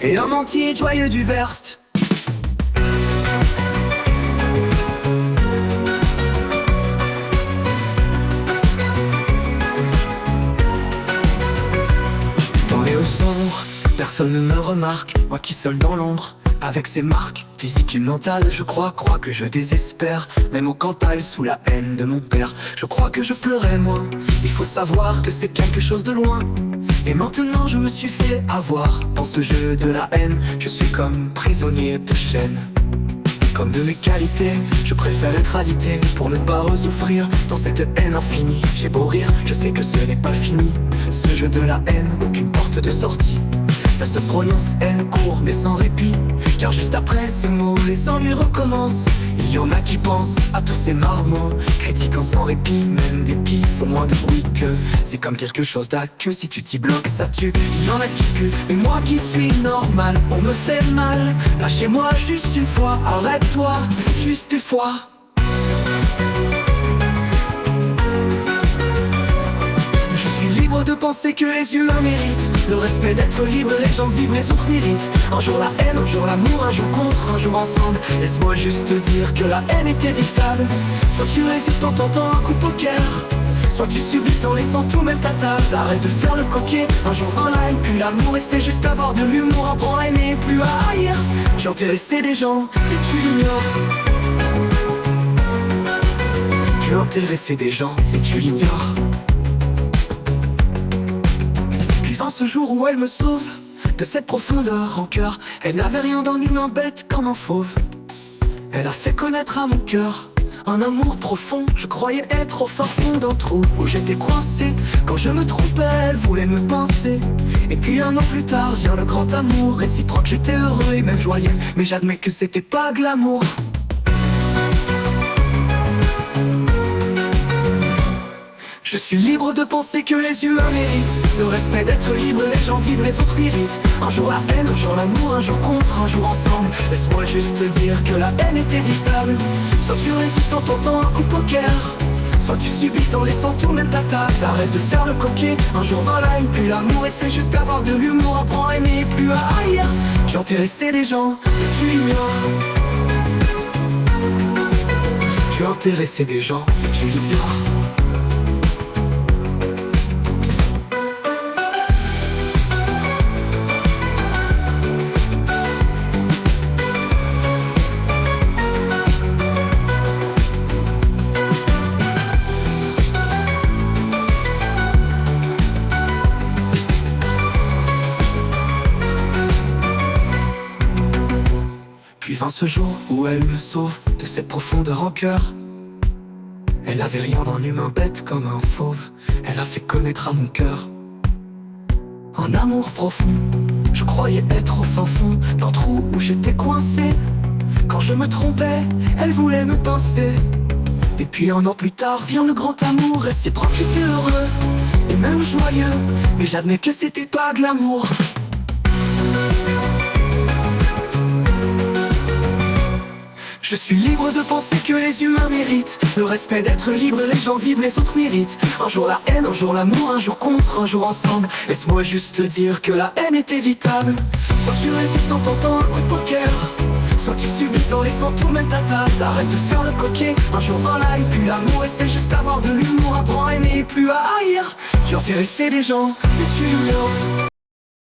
et un entier joyeux du verste. Dans les hauts sombres, personne ne me remarque, moi qui seul dans l'ombre, avec ses marques physiques et mentales, je crois que je désespère. Même au Cantal, sous la haine de mon père, je crois que je pleurais moins. Il faut savoir que c'est quelque chose de loin. Et maintenant je me suis fait avoir. Dans ce jeu de la haine, je suis comme prisonnier de chaîne. Comme de mes qualités, je préfère être alité pour ne pas souffrir dans cette haine infinie. J'ai beau rire, je sais que ce n'est pas fini. Ce jeu de la haine, aucune porte de sortie. Ça se prononce haine court mais sans répit, car juste après ce mot, les ennuis recommencent. Il y en a qui pensent à tous ces marmots, critiquant sans répit, même des pis font moins de bruit que. C'est comme quelque chose d'aqueux, si tu t'y bloques ça tue. Il y en a qui puent, mais moi qui suis normal, on me fait mal. Lâchez-moi juste une fois, arrête-toi, juste une fois. Je suis libre de penser que les humains méritent le respect d'être libre, les gens vivent, les autres méritent. Un jour la haine, un jour l'amour, un jour contre, un jour ensemble. Laisse-moi juste te dire que la haine est évitable. Soit tu résistes en tentant un coup de poker, soit tu subis en laissant tout même ta table. Arrête de faire le coquet, un jour vint la haine, puis l'amour. Et c'est juste avoir de l'humour, apprendre à aimer, plus à haïr. J'ai intéressé des gens, et tu l'ignores. Tu as intéressé des gens, et tu l'ignores. Ce jour où elle me sauve de cette profondeur rancœur. Elle n'avait rien d'un humain bête comme un fauve. Elle a fait connaître à mon cœur un amour profond. Je croyais être au fin fond d'un trou où j'étais coincé. Quand je me trompais, elle voulait me pincer. Et puis un an plus tard vient le grand amour réciproque. J'étais heureux et même joyeux, mais j'admets que c'était pas glamour. Je suis libre de penser que les humains méritent le respect d'être libre, les gens vivent, les autres méritent. Un jour la haine, un jour l'amour, un jour contre, un jour ensemble. Laisse-moi juste te dire que la haine est évitable. Soit tu résistes en tentant un coup de poker, soit tu subis en laissant tout même ta table. Arrête de faire le coquet, un jour vint la haine, puis l'amour. Et c'est juste avoir de l'humour, apprendre à aimer, plus à haïr. J'ai intéressé des gens, et tu l'ignores. Tu as intéressé des gens, et tu l'ignores. Puis vint ce jour où elle me sauve de cette profonde rancœur. Elle n'avait rien d'un humain bête comme un fauve. Elle a fait connaître à mon cœur un amour profond. Je croyais être au fin fond d'un trou où j'étais coincé. Quand je me trompais, elle voulait me pincer. Et puis un an plus tard vient le grand amour réciproque. J'étais heureux et même joyeux, mais j'admets que c'était pas de l'amour. Je suis libre de penser que les humains méritent le respect d'être libre, les gens vivent, les autres méritent. Un jour la haine, un jour l'amour, un jour contre, un jour ensemble. Laisse-moi juste te dire que la haine est évitable. Soit tu résistes en tentant un coup de poker, soit tu subis en laissant tout même ta table. Arrête de faire le coquet, un jour vint la haine, puis l'amour. Et c'est juste avoir de l'humour, apprendre à aimer, plus à haïr. Tu as intéressé des gens, mais tu l'ignores.